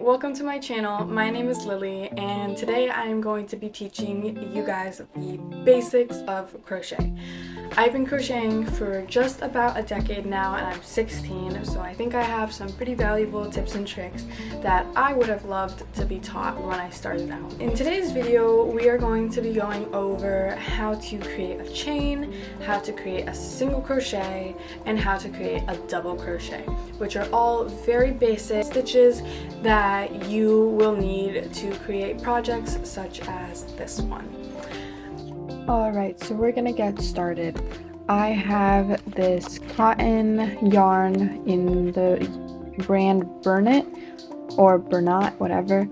welcome to my channel. My name is Lily and today I am going to be teaching you guys the basics of crochet. I've been crocheting for just about a decade now and I'm 16, so I think I have some pretty valuable tips and tricks that I would have loved to be taught when I started out. In today's video, we are going to be going over how to create a chain, how to create a single crochet, and how to create a double crochet, which are all very basic stitches that you will need to create projects such as this one. Alright, so we're gonna get started. I have this cotton yarn in the brand Bernat or Bernat, whatever,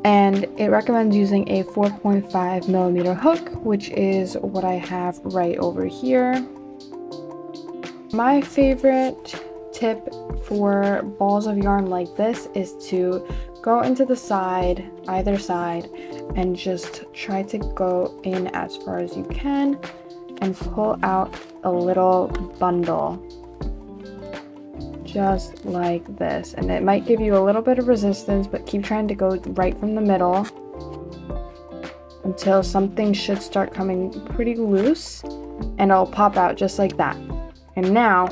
and it recommends using a 4.5mm hook, which is what I have right over here. My favorite tip for balls of yarn like this is to go into the side, either side, and just try to go in as far as you can and pull out a little bundle just like this. And it might give you a little bit of resistance, but keep trying to go right from the middle until something should start coming pretty loose and it'll pop out just like that. And now,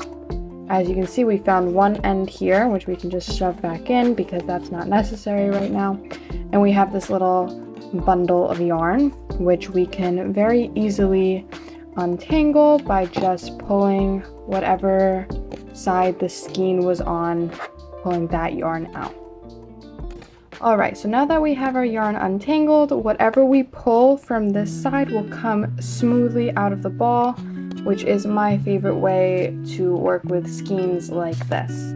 as you can see, we found one end here, which we can just shove back in because that's not necessary right now. And we have this little bundle of yarn, which we can very easily untangle by just pulling whatever side the skein was on, pulling that yarn out. Alright, so now that we have our yarn untangled, whatever we pull from this side will come smoothly out of the ball, which is my favorite way to work with skeins like this.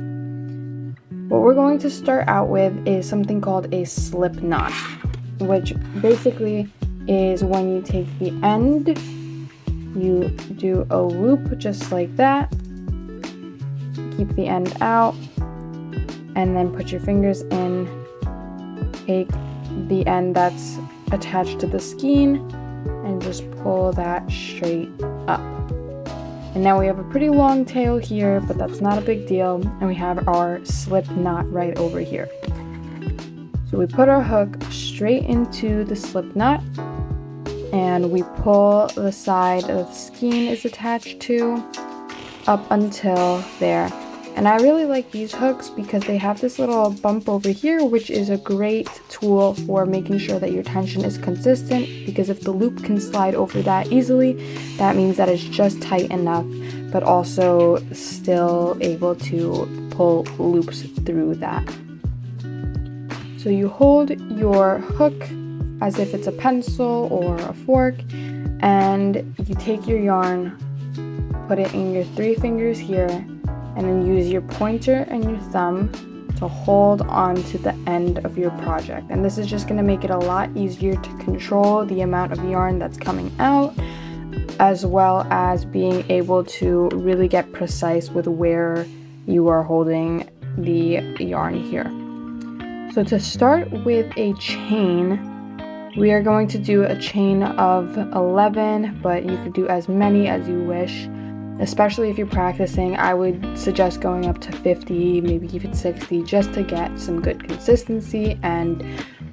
What we're going to start out with is something called a slip knot, which basically is when you take the end, you do a loop just like that, keep the end out, and then put your fingers in, take the end that's attached to the skein, and just pull that straight up. And now we have a pretty long tail here, but that's not a big deal, and we have our slip knot right over here. So we put our hook straight into the slip knot, and we pull the side that the skein is attached to up until there. And I really like these hooks because they have this little bump over here, which is a great tool for making sure that your tension is consistent, because if the loop can slide over that easily, that means that it's just tight enough, but also still able to pull loops through that. So you hold your hook as if it's a pencil or a fork, and you take your yarn, put it in your 3 fingers here, and then use your pointer and your thumb to hold on to the end of your project. And this is just going to make it a lot easier to control the amount of yarn that's coming out, as well as being able to really get precise with where you are holding the yarn here. So to start with a chain, we are going to do a chain of 11, but you could do as many as you wish. Especially if you're practicing, I would suggest going up to 50, maybe even 60, just to get some good consistency and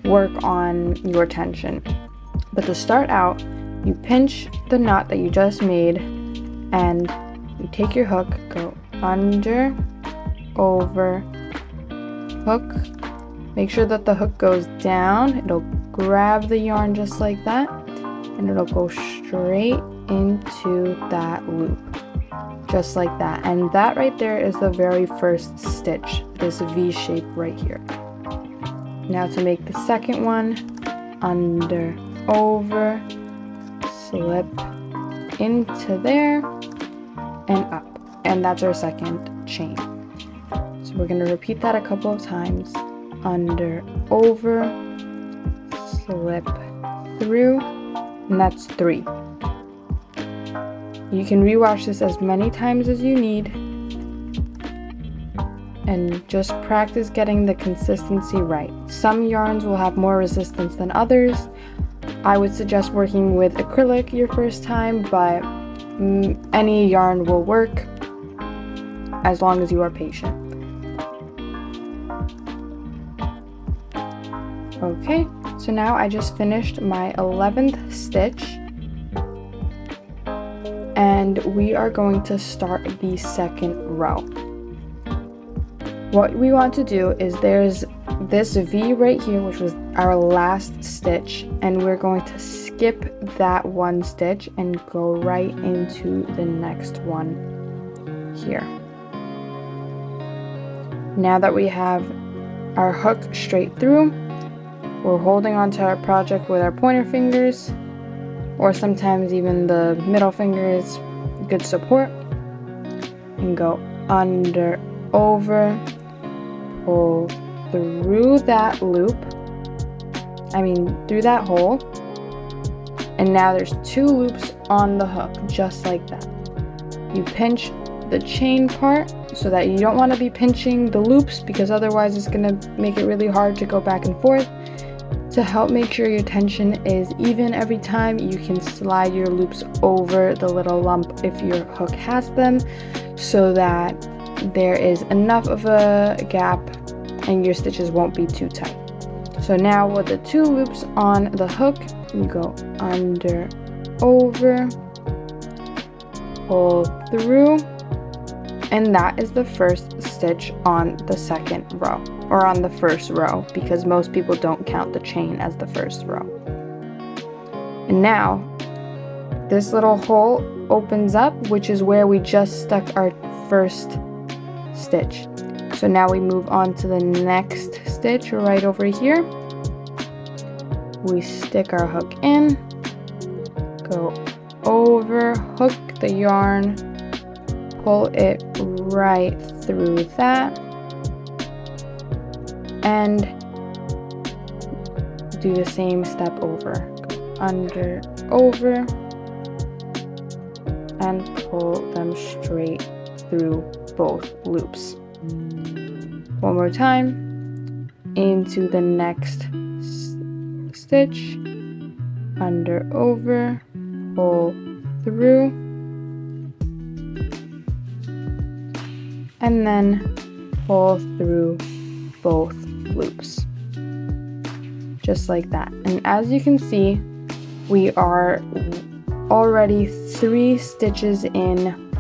work on your tension. But to start out, you pinch the knot that you just made, and you take your hook, go under, over, hook. Make sure that the hook goes down. It'll grab the yarn just like that, and it'll go straight into that loop. Just like that. And that right there is the very first stitch, this V shape right here. Now to make the second one, under, over, slip into there, and up. And that's our second chain. So we're going to repeat that a couple of times. Under, over, slip through, and that's 3. You can rewatch this as many times as you need and just practice getting the consistency right. Some yarns will have more resistance than others. I would suggest working with acrylic your first time, but any yarn will work as long as you are patient. Okay, so now I just finished my 11th stitch, and we are going to start the second row. What we want to do is there's this V right here, which was our last stitch, and we're going to skip that one stitch and go right into the next one here. Now that we have our hook straight through, we're holding onto our project with our pointer fingers, or sometimes even the middle finger is good support, and go under, over, pull through that loop, through that hole, and now there's 2 loops on the hook, just like that. You pinch the chain part so that you don't want to be pinching the loops, because otherwise it's going to make it really hard to go back and forth. To help make sure your tension is even every time, you can slide your loops over the little lump if your hook has them, so that there is enough of a gap and your stitches won't be too tight. So now with the 2 loops on the hook, you go under, over, pull through, and that is the first stitch on the second row, or on the first row, because most people don't count the chain as the first row. And now this little hole opens up, which is where we just stuck our first stitch. So now we move on to the next stitch right over here. We stick our hook in, go over, hook the yarn, pull it right through that, and do the same step over. Go under, over, and pull them straight through both loops. One more time, into the next stitch, under, over, pull through, and then pull through both loops, just like that. And as you can see, we are already 3 stitches in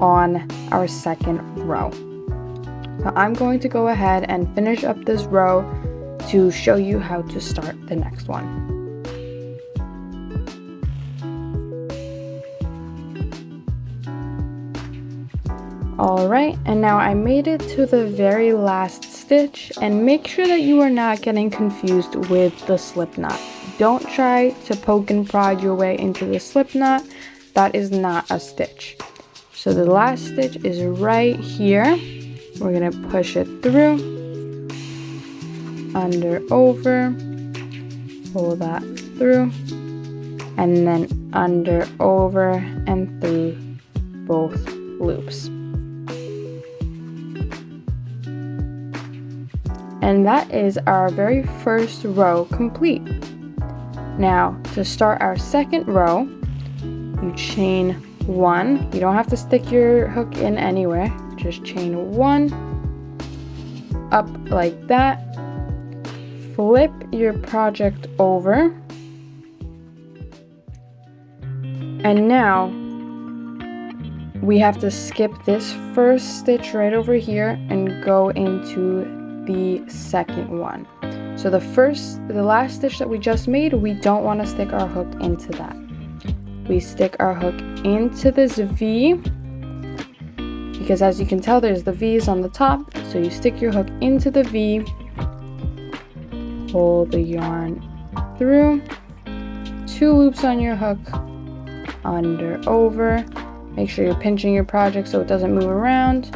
on our second row. So I'm going to go ahead and finish up this row to show you how to start the next one. Alright, and now I made it to the very last stitch, and make sure that you are not getting confused with the slip knot. Don't try to poke and prod your way into the slip knot. That is not a stitch. So the last stitch is right here. We're going to push it through, under, over, pull that through, and then under, over, and through both loops. And that is our very first row complete. Now, to start our second row, you chain 1. You don't have to stick your hook in anywhere. Just chain 1 up like that. Flip your project over. And now we have to skip this first stitch right over here and go into the second one. So the last stitch that we just made, we don't want to stick our hook into that. We stick our hook into this V, because as you can tell, there's the V's on the top. So you stick your hook into the V, pull the yarn through, 2 loops on your hook, under, over, make sure you're pinching your project so it doesn't move around,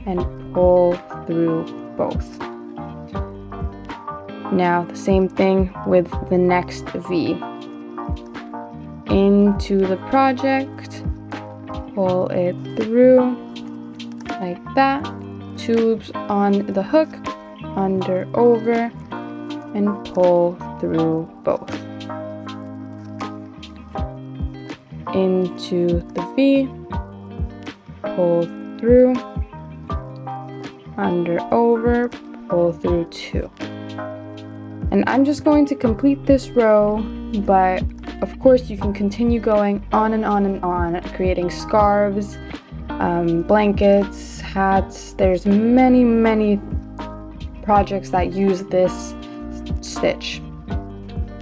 and pull through both. Now the same thing with the next V. Into the project, pull it through like that, 2 loops on the hook, under, over, and pull through both. Into the V, pull through, under, over, pull through 2. And I'm just going to complete this row, but of course you can continue going on and on and on, creating scarves, blankets, hats. There's many projects that use this stitch.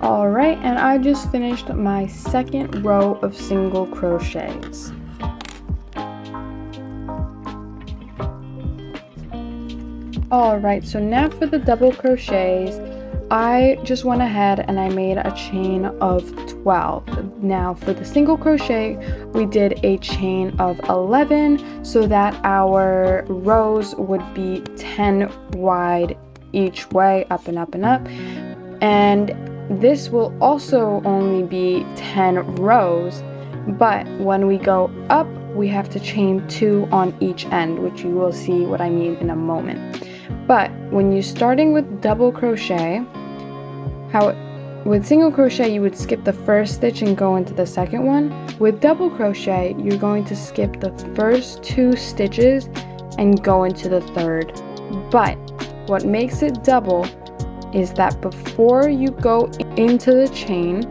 Alright, and I just finished my second row of single crochets. Alright, so now for the double crochets, I just went ahead and I made a chain of 12. Now for the single crochet, we did a chain of 11 so that our rows would be 10 wide each way, up and up and up. And this will also only be 10 rows, but when we go up, we have to chain 2 on each end, which you will see what I mean in a moment. But when you're starting with double crochet, with single crochet you would skip the first stitch and go into the second one. With double crochet, you're going to skip the first 2 stitches and go into the third. But what makes it double is that before you go into the chain,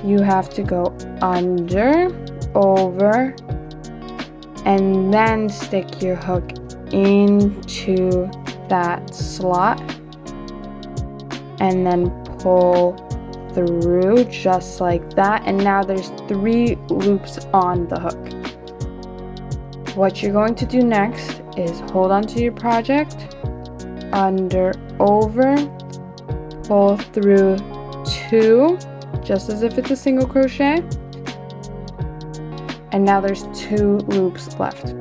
you have to go under, over, and then stick your hook into that slot and then pull through just like that. And now there's 3 loops on the hook. What you're going to do next is hold on to your project, under, over, pull through 2, just as if it's a single crochet, and now there's 2 loops left.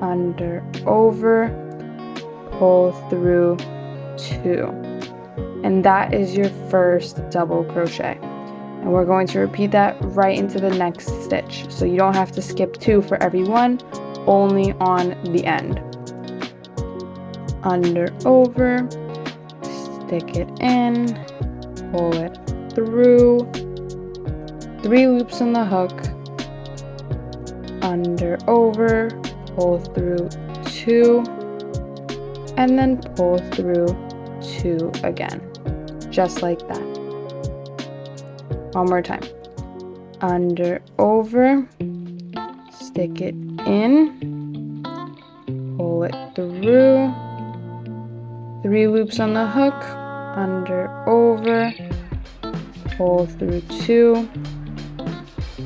Under, over, pull through 2, and that is your first double crochet. And we're going to repeat that right into the next stitch, so you don't have to skip 2 for every one, only on the end. Under, over, stick it in, pull it through, 3 loops on the hook, under, over, pull through 2, and then pull through 2 again, just like that. One more time. Under, over, stick it in, pull it through, 3 loops on the hook, under, over, pull through 2,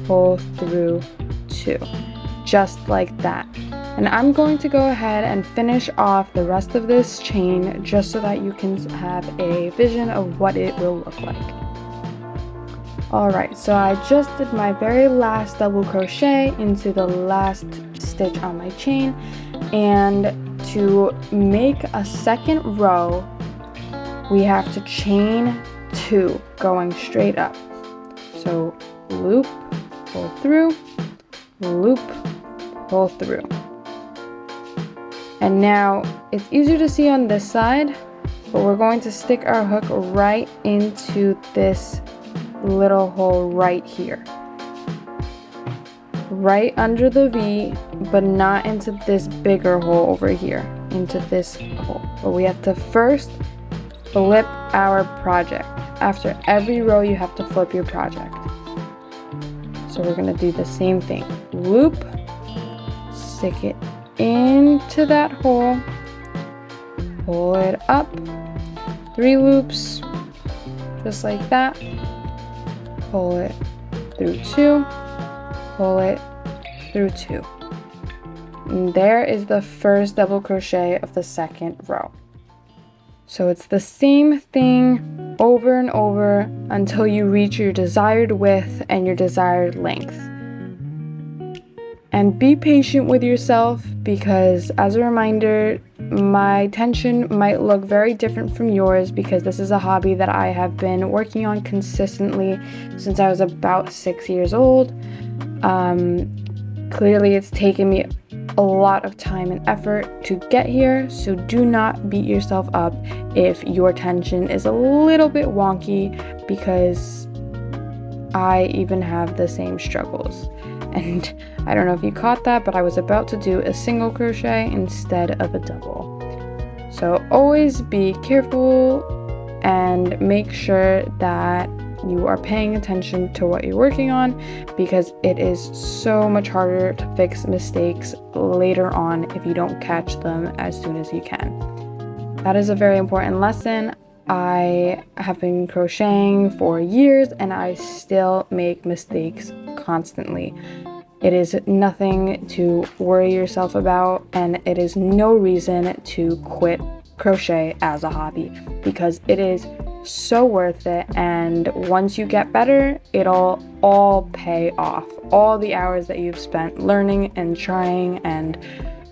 pull through 2, just like that. And I'm going to go ahead and finish off the rest of this chain just so that you can have a vision of what it will look like. Alright, so I just did my very last double crochet into the last stitch on my chain, and to make a second row we have to chain 2 going straight up. So loop, pull through, loop, pull through. And now it's easier to see on this side, but we're going to stick our hook right into this little hole right here, right under the V, but not into this bigger hole over here, into this hole. But we have to first flip our project. After every row you have to flip your project. So we're going to do the same thing. Loop, stick it into that hole, pull it up, 3 loops, just like that, pull it through 2, pull it through 2. And there is the first double crochet of the second row. So it's the same thing over and over until you reach your desired width and your desired length. And be patient with yourself, because as a reminder, my tension might look very different from yours, because this is a hobby that I have been working on consistently since I was about 6 years old. Clearly it's taken me a lot of time and effort to get here, so do not beat yourself up if your tension is a little bit wonky, because I even have the same struggles. And I don't know if you caught that, but I was about to do a single crochet instead of a double. So always be careful and make sure that you are paying attention to what you're working on, because it is so much harder to fix mistakes later on if you don't catch them as soon as you can. That is a very important lesson. I have been crocheting for years and I still make mistakes constantly. It is nothing to worry yourself about, and it is no reason to quit crochet as a hobby, because it is so worth it, and once you get better, it'll all pay off. All the hours that you've spent learning and trying and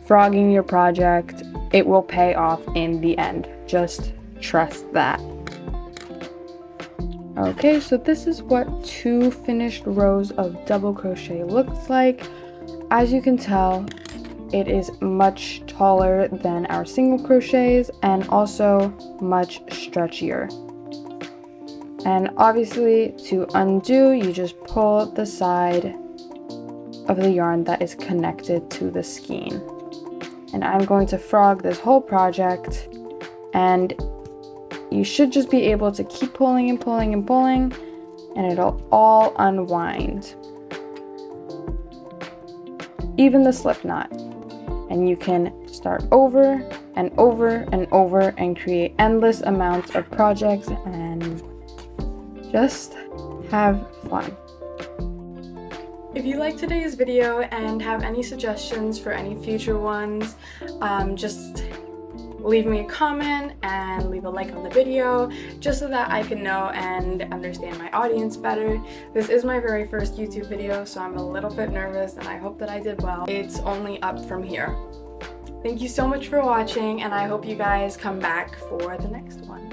frogging your project, it will pay off in the end. Just trust that. Okay, so this is what 2 finished rows of double crochet looks like. As you can tell, it is much taller than our single crochets and also much stretchier. And obviously, to undo, you just pull the side of the yarn that is connected to the skein. And I'm going to frog this whole project, and you should just be able to keep pulling and pulling and pulling, and it'll all unwind. Even the slip knot. And you can start over and over and over and create endless amounts of projects and just have fun. If you liked today's video and have any suggestions for any future ones, just leave me a comment and leave a like on the video, just so that I can know and understand my audience better. This is my very first YouTube video, so I'm a little bit nervous and I hope that I did well. It's only up from here. Thank you so much for watching, and I hope you guys come back for the next one.